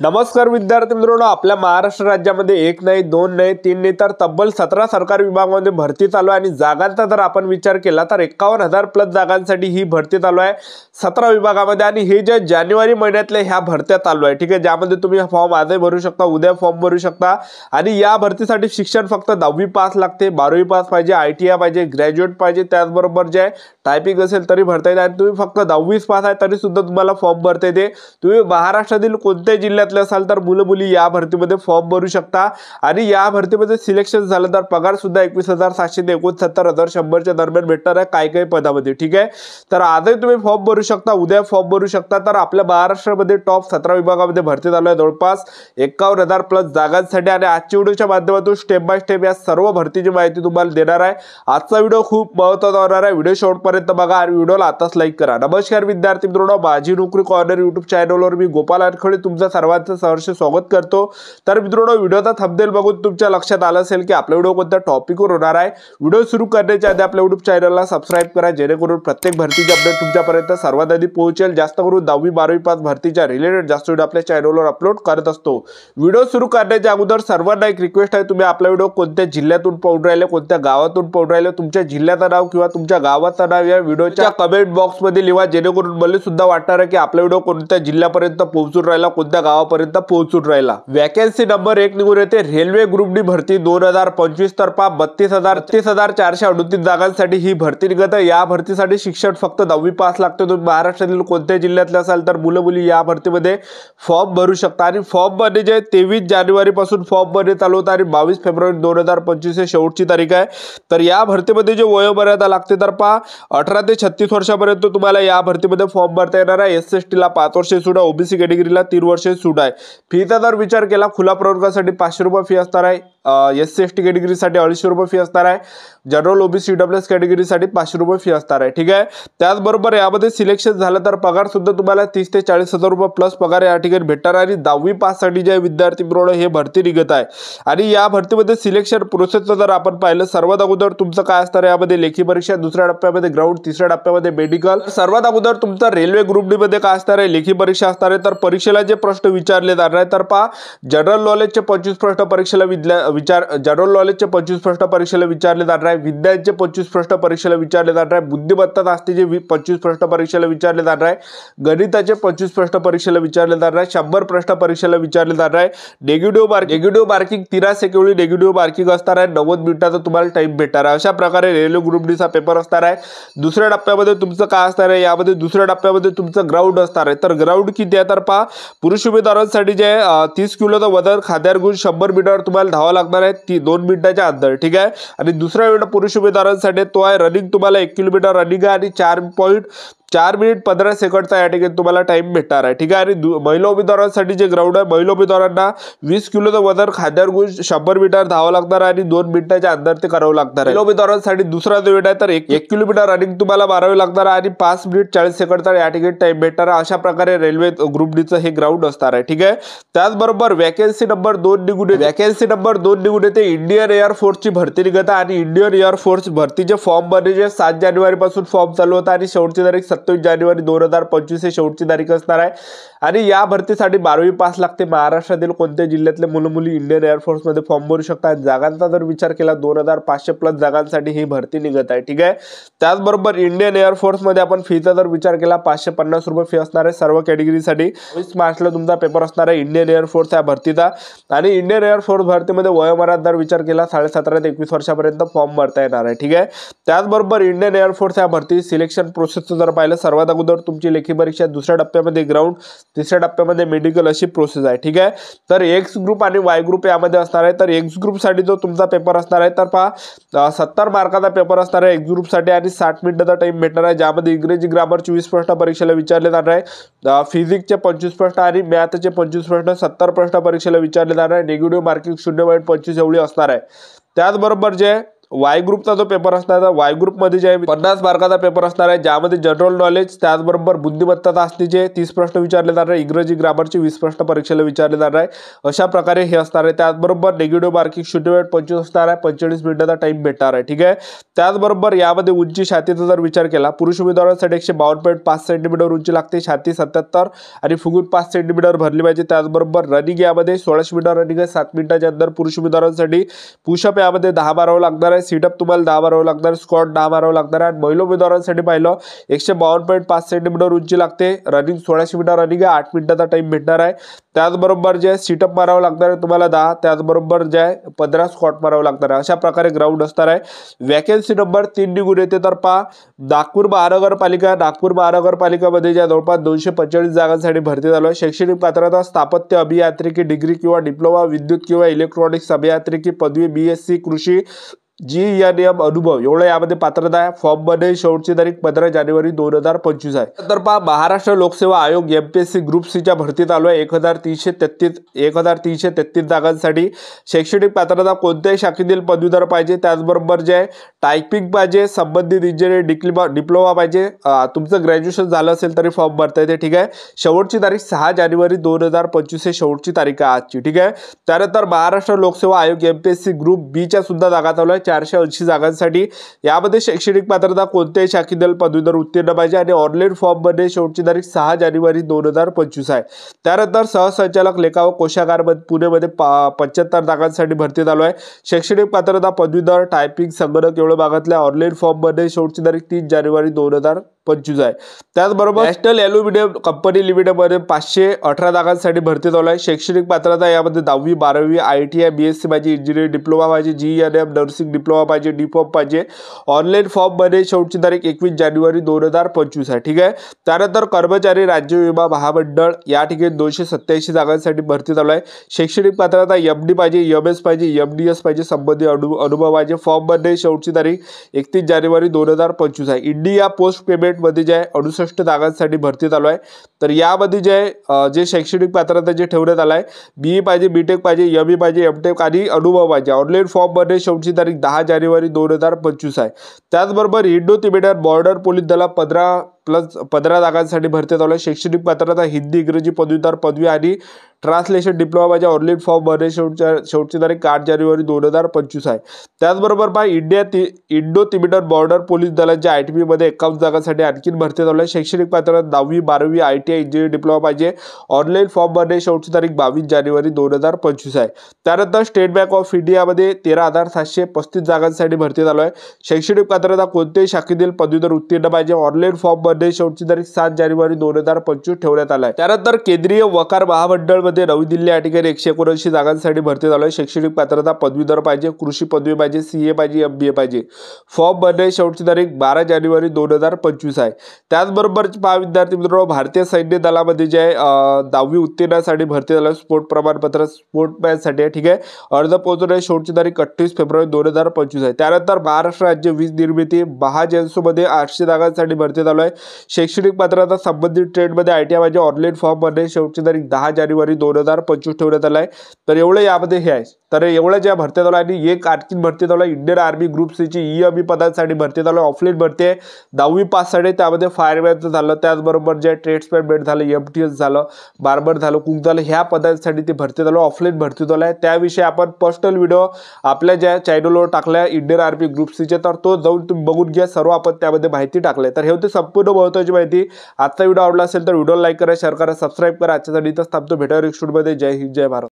नमस्कार विद्यार्थी मित्रांनो, आपल्या महाराष्ट्र राज्यामध्ये एक नाही, दोन नाही, तीन नाही तर तब्बल 17 सरकारी विभागामध्ये भरती चालू आहे आणि जागांचा जर आपण विचार केला तर 51,000 प्लस जागांसाठी ही भरती चालू आहे 17 विभागामध्ये। आणि हे जे जानेवारी महिन्यातले ह्या भरत्या चालू आहे, ठीक आहे, ज्यामध्ये तुम्ही फॉर्म आजही भरू शकता, उद्या फॉर्म भरू शकता। आणि या भरतीसाठी शिक्षण फक्त 10वी पास लागते, 12वी पास पाहिजे, ITI पाहिजे, ग्रॅज्युएट पाहिजे, त्याचबरोबर जे टायपिंग असेल तरी भरता येते। आणि तुम्ही फक्त 10वी पास आहे तरी सुद्धा तुम्हाला फॉर्म भरता येते। तुम्ही महाराष्ट्रातील कोणत्या जिल्ह्यातले असाल तर मुलं मुली या भरतीमध्ये फॉर्म भरू शकता। आणि या भरतीमध्ये सिलेक्शन झालं तर पगार सुद्धा 21,700 ते 69,100 च्या दरम्यान भेटणार आहे काही पदामध्ये, ठीक आहे। तर आजही तुम्ही फॉर्म भरू शकता, उद्या फॉर्म भरू शकता। तर आपल्या महाराष्ट्रामध्ये टॉप 17 विभागामध्ये भरती चालू आहे जवळपास 51,000 प्लस जागांसाठी। आणि आजच्या व्हिडिओच्या माध्यमातून स्टेप बाय स्टेप या सर्व भरतीची माहिती तुम्हाला देणार आहे। आजचा व्हिडिओ खूप महत्त्वाचा होणार आहे, व्हिडिओ शेवटपर्यंत बघा आणि व्हिडिओला आताच लाईक करा। नमस्कार विद्यार्थी मित्रांनो, माझी नोकरी कॉर्नर युट्यूब चॅनलवर मी गोपाल आरखडे तुमचं सर्वांचं सहर्ष स्वागत करतो। तर मित्रांनो, व्हिडिओचा थंबनेल बघून तुमच्या लक्षात आलं असेल की आपला व्हिडिओ कोणत्या टॉपिकवर होणार आहे। व्हिडिओ सुरू करण्याच्या आधी आपल्या युट्यूब चॅनलला सबस्क्राइब करा, जेणेकरून प्रत्येक भरतीची अपडेट तुमच्यापर्यंत सर्वात आधी पोहोचेल। जास्त करून 10वी 12वी पास भरतीच्या रिलेटेड जास्त व्हिडिओ आपल्या चॅनलवर अपलोड करत असतो। व्हिडिओ सुरू करण्याच्या अगोदर सर्वांना एक रिक्वेस्ट आहे, तुम्ही आपला व्हिडिओ कोणत्या जिल्ह्यातून पाहून राहिले, कोणत्या गावातून पाहून राहिले, तुमच्या जिल्ह्याचं नाव किंवा तुमच्या गावाचं नाव या व्हिडिओच्या कमेंट बॉक्समध्ये लिहा, जेणेकरून मला सुद्धा वाटणार आहे की आपला व्हिडिओ कोणत्या जिल्ह्यापर्यंत पोहोचून राहिला, कोणत्या गावापर्यंत पोहोचून राहिला। वॅकन्सी नंबर 1 निघून येते रेल्वे ग्रुप डी भरती 2025 तर्फा 32,438 जागांसाठी ही भरती निघत आहे। या भरतीसाठी शिक्षण फक्त 10वी पास लागते। तुम्ही महाराष्ट्रातील कोणत्या जिल्ह्यातले असाल तर मुलं मुली या भरतीमध्ये फॉर्म भरू शकता। आणि फॉर्म भरणे जे 23 जानेवारी पासून फॉर्म भरणे चालू होतं आणि 22 फेब्रुवारी 2025 ही शेवटची तारीख आहे। तर या भरतीमध्ये जे वयोमर्यादा लागते तर 18 ते 36 वर्षापर्यंत तुम्हाला या भरतीमध्ये फॉर्म भरता येणार आहे। SC/ST ला 5 वर्षे सूट आहे, OBC कॅटेगरीला 3 वर्षे सूट आहे। फीचा जर विचार केला, खुला प्रवर्गासाठी 500 रुपये फी असणार आहे, SC/ST कॅटेगरीसाठी 250 रुपये फी असणार आहे, जनरल OBC EWS कॅटेगरीसाठी 500 रुपये फी असणार आहे, ठीक आहे। त्याचबरोबर यामध्ये सिलेक्शन झालं तर पगार सुद्धा तुम्हाला 30 ते 40,000 रुपये प्लस पगार या ठिकाणी भेटणार आहे। आणि 10वी पास साठी जे विद्यार्थी मित्रांनो हे भरती निघत आहे। आणि या भरतीमध्ये सिलेक्शन प्रोसेसचं जर आपण पाहिलं, सर्वात अगोदर तुमचं काय असणार आहे, यामध्ये लेखी परीक्षा, दुसऱ्या टप्प्यामध्ये ग्राउंड, तिसऱ्या टप्प्यामध्ये मेडिकल। सर्वात अगोदर तुमचा रेल्वे ग्रुप डी मध्ये काय असणार आहे, लेखी परीक्षा असणार आहे। तर परीक्षेला जे प्रश्न विचारले जाणार आहे तर जनरल नॉलेजचे 25 प्रश्न परीक्षेला जनरल नॉलेजचे 25 प्रश्न परीक्षेला विचारले जाणार आहे, विज्ञानचे 25 प्रश्न परीक्षेला विचारले जाणार आहे, बुद्धिमत्ता चाचणीचे 25 प्रश्न परीक्षेला विचारले जाणार आहे, गणिताचे 25 प्रश्न परीक्षेला विचारले जाणार आहे, 100 प्रश्न परीक्षेला विचारले जाणार आहे। Negative marking 13 second negative marking असणार आहे, 90 मिनिटाचा तुम्हाला टाइम भेटणार आहे। अशा प्रकारे रेल्वे ग्रुप डी चा पेपर असणार आहे। दुसऱ्या टप्प्यामध्ये तुमचं काय असणार आहे, यामध्ये दुसऱ्या टप्प्यामध्ये तुमचं ग्राउंड असणार आहे। तर ग्राउंड किती आहे तर पुरुष उमेदवारांसाठी जे 30 किलोचं वजन, खाद्यार गुण 100 मीटर तुम्हाला धावावं लागणार आहे 2 मिनिटाच्या अंतर, ठीक आहे। आणि दुसरा वेळ पुरुष उमेदवारांसाठी तो आहे रनिंग, तुम्हाला 1 किलोमीटर रनिंग आहे आणि 4 मिनिट 15 सेकंडचा या ठिकाणी तुम्हाला टाइम भेटणार आहे, ठीक आहे। आणि महिला उमेदवारांसाठी जे ग्राउंड आहे, महिला उमेदवारांना 20 किलोचं वजन, खाद्यार गुण 100 मीटर धावावं लागणार आहे आणि 2 मिनिटाच्या अंतर ते करावं लागणार आहे। महिला उमेदवारांसाठी दुसरा वेळ आहे तर 1 किलोमीटर रनिंग तुम्हाला मारावे लागणार आहे आणि 5 मिनिट 40 सेकंडचा या ठिकाणी टाइम भेटणार आहे। अशा प्रकारे रेल्वे ग्रुप डी चं हे ग्राउंड असणार आहे, ठीक आहे। त्याचबरोबर वॅकन्सी नंबर 2 निघून येते इंडियन एअर फोर्सची भरती निघत आहे। आणि इंडियन एअर फोर्स भरतीचे फॉर्म भरण्याचे 7 जानेवारी पासून फॉर्म चालू होता आणि शेवटची तारीख 27 जानेवारी 2025 ही शेवटची तारीख असणार आहे। आणि या भरतीसाठी 12वी पास लागते। महाराष्ट्रातील कोणत्या जिल्ह्यातले मुलं मुली इंडियन एअर फोर्स मध्ये फॉर्म भरू शकतात। जागांचा जर विचार केला 2,500 प्लस जागांसाठी ही भरती निघत आहे, ठीक आहे। त्याचबरोबर इंडियन एअर फोर्स मध्ये आपण फीचा जर विचार केला 550 रुपये फी असणार आहे सर्व कॅटेगरीसाठी। 20 मार्चला तुमचा पेपर असणार आहे इंडियन एअर फोर्स या भरतीचा। आणि इंडियन एअर फोर्स भरतीमध्ये वयोमर्यादा जर विचार केला 17.5 ते 21 वर्षापर्यंत फॉर्म भरता येणार आहे, ठीक आहे। त्याचबरोबर इंडियन एअर फोर्स या भरती सिलेक्शन प्रोसेसचं जर पाहिलं, सर्वात अगोदर तुमची लेखी परीक्षा, दुसऱ्या टप्प्यामध्ये ग्राउंड, तिसऱ्या टप्प्यामध्ये मेडिकल अशी प्रोसेस आहे, ठीक आहे। तर एक्स ग्रुप आणि वाय ग्रुप यामध्ये असणार आहे। तर एक्स ग्रुप साठी जो तुमचा पेपर असणार आहे तर 70 मार्काचा पेपर असणार आहे एक्स ग्रुप साठी आणि 60 मिनिटाचा टाइम भेटणार आहे, ज्यामध्ये इंग्रजी ग्रामरचे 20 प्रश्न परीक्षेला विचारले जाणार आहे, फिजिक्सचे 25 प्रश्न आणि मॅथचे 25 प्रश्न 70 प्रश्न परीक्षेला विचारले जाणार आहे। नेगेटिव्ह मार्किंग 0.25 एवढी असणार आहे। त्याचबरोबर जे वाय ग्रुपचा जो पेपर असणार आहे वाय ग्रुपमध्ये जे 50 मार्काचा पेपर असणार आहे, ज्यामध्ये जनरल नॉलेज त्याचबरोबर बुद्धिमत्ता चाचणीचे 30 प्रश्न विचारले जाणार आहे, इंग्रजी ग्रामरचे 20 प्रश्न परीक्षेला विचारले जाणार आहे. अशा प्रकारे हे असणार आहे. त्याचबरोबर निगेटिव्ह मार्किंग 25 असणार आहे, 45 मिनिटाचा टाइम भेटणार आहे. ठीक आहे. त्याचबरोबर यामध्ये उंची छातीचा जर विचार केला, पुरुष उमेदवारांसाठी 152.5 सेंटीमीटर उंची लागते, छाती 77 आणि फुगून 5 सेंटीमीटर भरली पाहिजे. त्याचबरोबर रनिंग यामध्ये 1600 मीटर रनिंग आहे 7 मिनिटाच्या अंदर पुरुष उमेदवारांसाठी. पुशअप यामध्ये 10 मारावं लागणार आहे, सीटअप तुम्हाला 10 मारावं लागणार, स्क्वॉट 10 मारावं लागणार आहे. महिला उमेदवारांसाठी पाहिलं 152.5 सेंटीमीटर उंची लागते, रनिंग 1600 मीटर रनिंग आहे, 8 मिनिटाचा टाइम भेटणार आहे. त्याचबरोबर जे सीटअप मारावं लागणार आहे तुम्हाला 10, त्याचबरोबर जे 15 स्क्वॉट मारावं लागणार आहे. अशा प्रकारे ग्राउंड असणार आहे. वॅकन्सी नंबर 3 निघून येते तर पहा नागपूर महानगरपालिकामध्ये ज्या जवळपास 245 जागांसाठी भरती झालो आहे. शैक्षणिक पात्रता स्थापत्य अभियांत्रिकी डिग्री किंवा डिप्लोमा, विद्युत किंवा इलेक्ट्रॉनिक्स अभियांत्रिकी पदवी, BSc कृषी, GNM अनुभव एवढं यामध्ये पात्रता आहे. फॉर्म मध्ये शेवटची तारीख 15 जानेवारी 2025 आहे. तर पहा महाराष्ट्र लोकसेवा आयोग MPSC ग्रुप C च्या भरतीत आलो आहे. 1333 जागांसाठी. शैक्षणिक पात्रता कोणत्याही शाखेतील पदवीधर पाहिजे, त्याचबरोबर जे टायपिंग पाहिजे, संबंधित इंजिनिअरिंग डिप्लोमा पाहिजे, तुमचं ग्रॅज्युएशन झालं असेल तरी फॉर्म भरता येते. ठीक आहे. शेवटची तारीख 6 जानेवारी 2025 हे शेवटची तारीख आहे आजची. ठीक आहे. त्यानंतर महाराष्ट्र लोकसेवा आयोग MPSC ग्रुप B च्या सुद्धा जागा चालू आहे 480 जागांसाठी. यामध्ये शैक्षणिक पात्रता कोणत्याही शाखेतील पदवीधर उत्तीर्ण पाहिजे आणि ऑनलाईन फॉर्म मध्ये शेवटची तारीख 6 जानेवारी 2025 आहे. त्यानंतर सहसंचालक लेखा व कोशागार पुणेमध्ये 75 जागांसाठी भरती चालू आहे. शैक्षणिक पात्रता पदवीधर, टायपिंग, संगणक एवढं भागातल्या ऑनलाईन फॉर्म मध्ये शेवटची तारीख 3 जानेवारी 2025 आहे. त्याचबरोबर नॅशनल ॲल्युमिनियम कंपनी लिमिटेडमध्ये 518 जागांसाठी भरती चालू आहे. शैक्षणिक पात्रता यामध्ये 10वी 12वी ITI BSc पाहिजे, इंजिनिअरिंग डिप्लोमा पाहिजे, GNM नर्सिंग डिप्लोमा पाहिजे, D.Pharm पाहिजे. ऑनलाईन फॉर्म मध्ये शेवटची तारीख 21 जानेवारी 2025 आहे. ठीक आहे. त्यानंतर कर्मचारी राज्य विमा महामंडळ या ठिकाणी 287 जागांसाठी भरती चालू आहे. शैक्षणिक पात्रता MD पाहिजे, MS पाहिजे, MDS पाहिजे, संबंधित अनुभव पाहिजे. फॉर्म मध्ये शेवटची तारीख 31 जानेवारी 2025 आहे. इंडिया पोस्ट पेमेंट मध्ये जे 68 जागांसाठी भरती चालू आहे. तर यामध्ये जे शैक्षणिक पात्रता जे ठेवण्यात आलं आहे, BE पाहिजे, BTech पाहिजे, ME पाहिजे, MTech आणि अनुभव पाहिजे. ऑनलाईन फॉर्म मध्ये शेवटची तारीख 10 जानेवारी 2025 आहे. त्याचबरोबर इंडो तिबेटन बॉर्डर पोलीस दला 15 जागांसाठी भरती चालू आहे. शैक्षणिक पात्रता हिंदी इंग्रजी पदवीधर पदवी आणि ट्रान्सलेशन डिप्लोमा पाहिजे. ऑनलाईन फॉर्म मध्ये शेवटची तारीख 8 जानेवारी 2025 आहे. त्याचबरोबर पहा इंडो तिबेटन बॉर्डर पोलीस दलाच्या ITB मध्ये 51 जागांसाठी आणखी भरती चालू आहे. शैक्षणिक पात्रता 10वी 12वी ITI इंजिनिअरिंग डिप्लोमा पाहिजे. ऑनलाईन फॉर्म मध्ये शेवटची तारीख 22 जानेवारी 2025 आहे. त्यानंतर स्टेट बँक ऑफ इंडियामध्ये 13,735 जागांसाठी भरती चालू आहे. शैक्षणिक पात्रता कोणत्याही शाखेतील पदवीधर उत्तीर्ण पाहिजे. ऑनलाईन फॉर्म मध्ये शेवटची तारीख 7 जानेवारी 2025 ठेवण्यात आला आहे. त्यानंतर केंद्रीय वकार महामंडळ मध्ये नवी दिल्ली या ठिकाणी 179 जागांसाठी भरती चालू आहे. शैक्षणिक पात्रता पदवीधर पाहिजे, कृषी पदवी पाहिजे, CA पाहिजे, MBA पाहिजे. फॉर्म मध्ये शेवटची तारीख 12 जानेवारी 2025 आहे. त्याचबरोबर पहा विद्यार्थी मित्रांनो, भारतीय सैन्य दलामध्ये जे 10वी उत्तीर्णासाठी भरती झालं स्पोर्ट प्रमाणपत्र स्पोर्टमॅन साठी. ठीक आहे. अर्ज पोहोचवण्याची शेवटची तारीख 28 फेब्रुवारी 2025 आहे. त्यानंतर महाराष्ट्र राज्य वीज निर्मिती महाजनसोमध्ये 800 जागांसाठी भरती चालू आहे. शैक्षणिक पात्रता संबंधित ट्रेडमध्ये ITI पाहिजे. ऑनलाईन फॉर्म मध्ये शेवटची तारीख 10 जानेवारी 2025 ठेवण्यात आला आहे. तर एवढं यामध्ये हे आहे. तर एवढं ज्या भरती चालू आहे आणि एक आणखी भरती चालू आहे इंडियन आर्मी ग्रुप C ची EME पदांसाठी भरती चालू आहे. ऑफलाईन भरती आहे 10वी पास साठी. त्यामध्ये फायरमॅनचं झालं, त्याचबरोबर जे ट्रेड्समॅन मेट झालं, MTS झालं, बार्बर झालं, कुक झालं, ह्या पदांसाठी ती भरती चालू ऑफलाईन भरती चालू आहे. त्याविषयी आपण पर्सनल व्हिडिओ आपल्या ज्या चॅनलवर टाकलाय इंडियन आर्मी ग्रुप C चे, तर तो जाऊन तुम्ही बघून घ्या. सर्व आपण त्यामध्ये माहिती टाकले. तर हे होते संपूर्ण महत्त्वाची माहिती. आजचा व्हिडिओ आवडला असेल तर व्हिडिओला लाईक करा, शेअर करा, सबस्क्राईब करा. आजच्यासाठी इथंच थांबतो. भेटावर एक स्टुडिओमध्ये. जय हिंद, जय भारत.